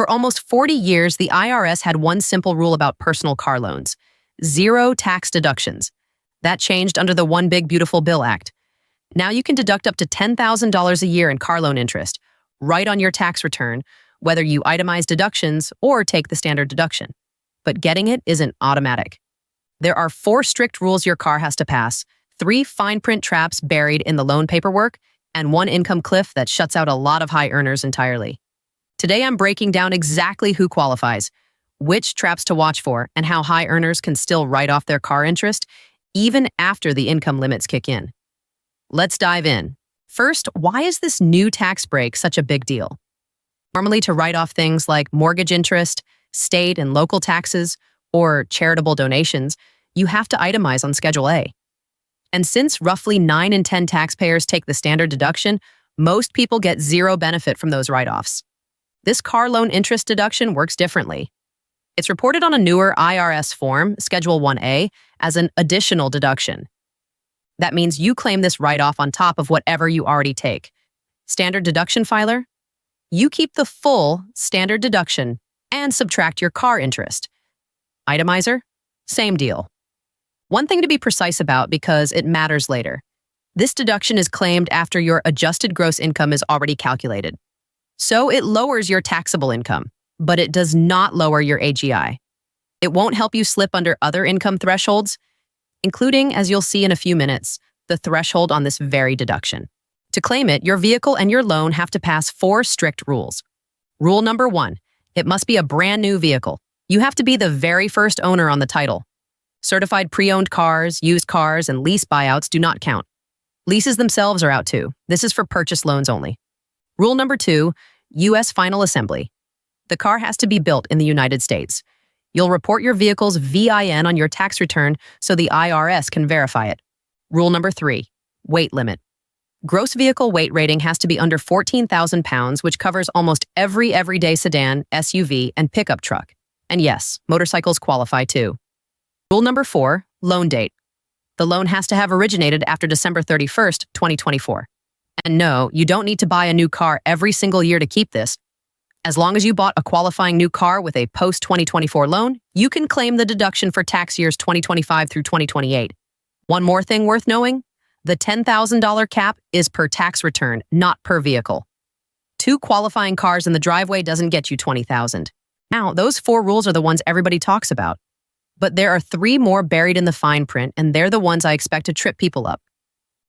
For almost 40 years, the IRS had one simple rule about personal car loans: zero tax deductions. That changed under the One Big Beautiful Bill Act. Now you can deduct up to $10,000 a year in car loan interest, right on your tax return, whether you itemize deductions or take the standard deduction. But getting it isn't automatic. There are 4 strict rules your car has to pass, 3 fine print traps buried in the loan paperwork, and 1 income cliff that shuts out a lot of high earners entirely. Today I'm breaking down exactly who qualifies, which traps to watch for, and how high earners can still write off their car interest even after the income limits kick in. Let's dive in. First, why is this new tax break such a big deal? Normally, to write off things like mortgage interest, state and local taxes, or charitable donations, you have to itemize on Schedule A. And since roughly 9 in 10 taxpayers take the standard deduction, most people get zero benefit from those write-offs. This car loan interest deduction works differently. It's reported on a newer IRS form, Schedule 1A, as an additional deduction. That means you claim this write-off on top of whatever you already take. Standard deduction filer? You keep the full standard deduction and subtract your car interest. Itemizer? Same deal. One thing to be precise about because it matters later. This deduction is claimed after your adjusted gross income is already calculated. So it lowers your taxable income, but it does not lower your AGI. It won't help you slip under other income thresholds, including, as you'll see in a few minutes, the threshold on this very deduction. To claim it, your vehicle and your loan have to pass 4 strict rules. Rule number 1, it must be a brand new vehicle. You have to be the very first owner on the title. Certified pre-owned cars, used cars, and lease buyouts do not count. Leases themselves are out too. This is for purchase loans only. Rule number 2, U.S. final assembly. The car has to be built in the United States. You'll report your vehicle's VIN on your tax return so the IRS can verify it. Rule number 3, weight limit. Gross vehicle weight rating has to be under 14,000 pounds, which covers almost every everyday sedan, SUV, and pickup truck. And yes, motorcycles qualify too. Rule number 4, loan date. The loan has to have originated after December 31st, 2024. And no, you don't need to buy a new car every single year to keep this. As long as you bought a qualifying new car with a post-2024 loan, you can claim the deduction for tax years 2025 through 2028. One more thing worth knowing, the $10,000 cap is per tax return, not per vehicle. 2 qualifying cars in the driveway doesn't get you $20,000. Now, those 4 rules are the ones everybody talks about. But there are 3 more buried in the fine print, and they're the ones I expect to trip people up.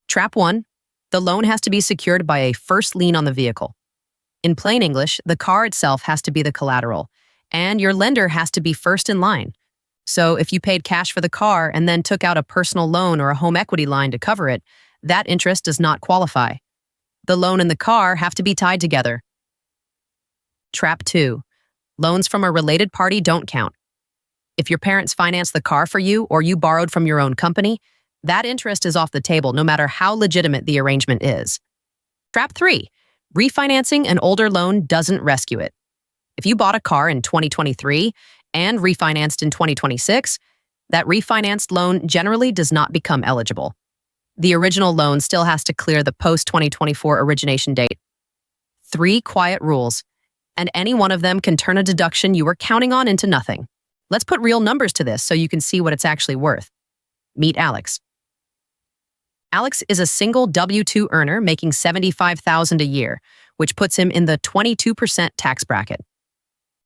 Trap 1, the loan has to be secured by a first lien on the vehicle. In plain English, the car itself has to be the collateral, and your lender has to be first in line. So if you paid cash for the car and then took out a personal loan or a home equity line to cover it, that interest does not qualify. The loan and the car have to be tied together. Trap 2, loans from a related party don't count. If your parents financed the car for you or you borrowed from your own company, that interest is off the table no matter how legitimate the arrangement is. Trap 3, refinancing an older loan doesn't rescue it. If you bought a car in 2023 and refinanced in 2026, that refinanced loan generally does not become eligible. The original loan still has to clear the post-2024 origination date. 3 quiet rules, and any one of them can turn a deduction you were counting on into nothing. Let's put real numbers to this so you can see what it's actually worth. Meet Alex. Alex is a single W-2 earner making $75,000 a year, which puts him in the 22% tax bracket.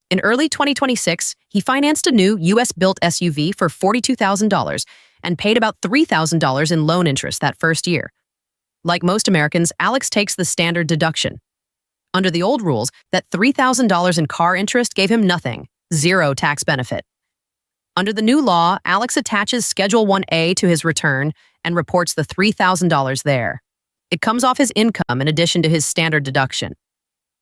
In early 2026, he financed a new U.S.-built SUV for $42,000 and paid about $3,000 in loan interest that first year. Like most Americans, Alex takes the standard deduction. Under the old rules, that $3,000 in car interest gave him nothing, zero tax benefit. Under the new law, Alex attaches Schedule 1A to his return and reports the $3,000 there. It comes off his income in addition to his standard deduction.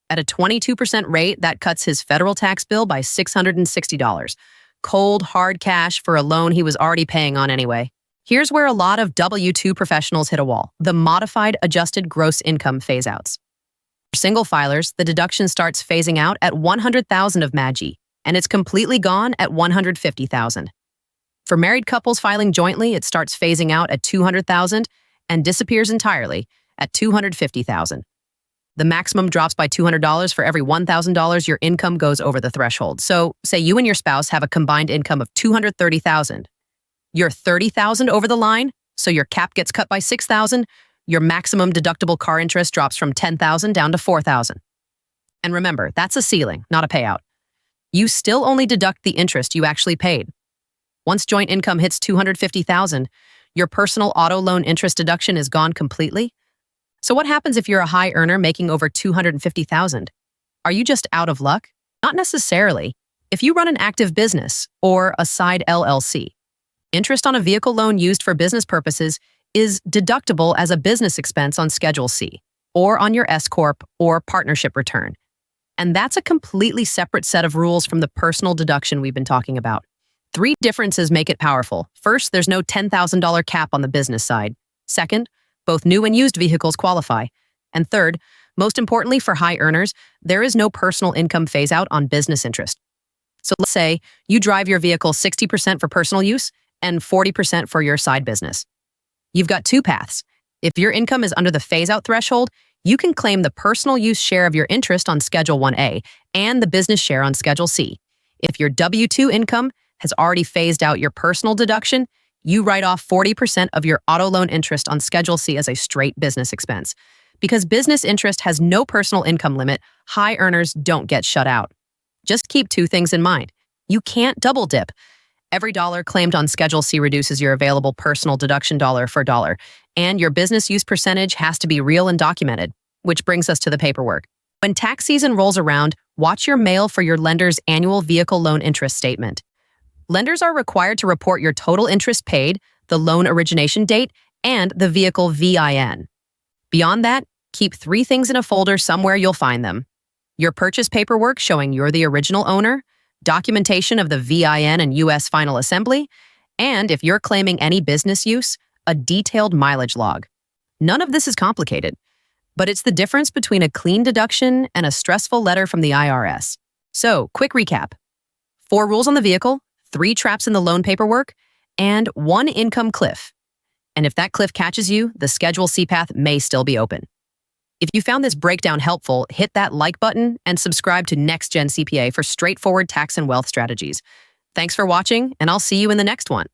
At a 22% rate, that cuts his federal tax bill by $660. Cold, hard cash for a loan he was already paying on anyway. Here's where a lot of W-2 professionals hit a wall: the modified adjusted gross income phaseouts. For single filers, the deduction starts phasing out at $100,000 of MAGI, and it's completely gone at $150,000. For married couples filing jointly, it starts phasing out at $200,000 and disappears entirely at $250,000. The maximum drops by $200 for every $1,000 your income goes over the threshold. So, say you and your spouse have a combined income of $230,000. You're $30,000 over the line, so your cap gets cut by $6,000. Your maximum deductible car interest drops from $10,000 down to $4,000. And remember, that's a ceiling, not a payout. You still only deduct the interest you actually paid. Once joint income hits $250,000, your personal auto loan interest deduction is gone completely. So what happens if you're a high earner making over $250,000? Are you just out of luck? Not necessarily. If you run an active business or a side LLC, interest on a vehicle loan used for business purposes is deductible as a business expense on Schedule C or on your S-Corp or partnership return. And that's a completely separate set of rules from the personal deduction we've been talking about. 3 differences make it powerful. First, there's no $10,000 cap on the business side. Second, both new and used vehicles qualify. And third, most importantly for high earners, there is no personal income phase-out on business interest. So let's say you drive your vehicle 60% for personal use and 40% for your side business. You've got 2 paths. If your income is under the phase-out threshold, you can claim the personal use share of your interest on Schedule 1A and the business share on Schedule C. If your W-2 income has already phased out your personal deduction, you write off 40% of your auto loan interest on Schedule C as a straight business expense. Because business interest has no personal income limit, high earners don't get shut out. Just keep 2 things in mind. You can't double dip. Every dollar claimed on Schedule C reduces your available personal deduction dollar for dollar, and your business use percentage has to be real and documented, which brings us to the paperwork. When tax season rolls around, watch your mail for your lender's annual vehicle loan interest statement. Lenders are required to report your total interest paid, the loan origination date, and the vehicle VIN. Beyond that, keep 3 things in a folder somewhere you'll find them. Your purchase paperwork showing you're the original owner, documentation of the VIN and U.S. final assembly, and if you're claiming any business use, a detailed mileage log. None of this is complicated, but it's the difference between a clean deduction and a stressful letter from the IRS. So, quick recap. 4 rules on the vehicle, 3 traps in the loan paperwork, and 1 income cliff. And if that cliff catches you, the Schedule C path may still be open. If you found this breakdown helpful, hit that like button and subscribe to Next Gen CPA for straightforward tax and wealth strategies. Thanks for watching, and I'll see you in the next one.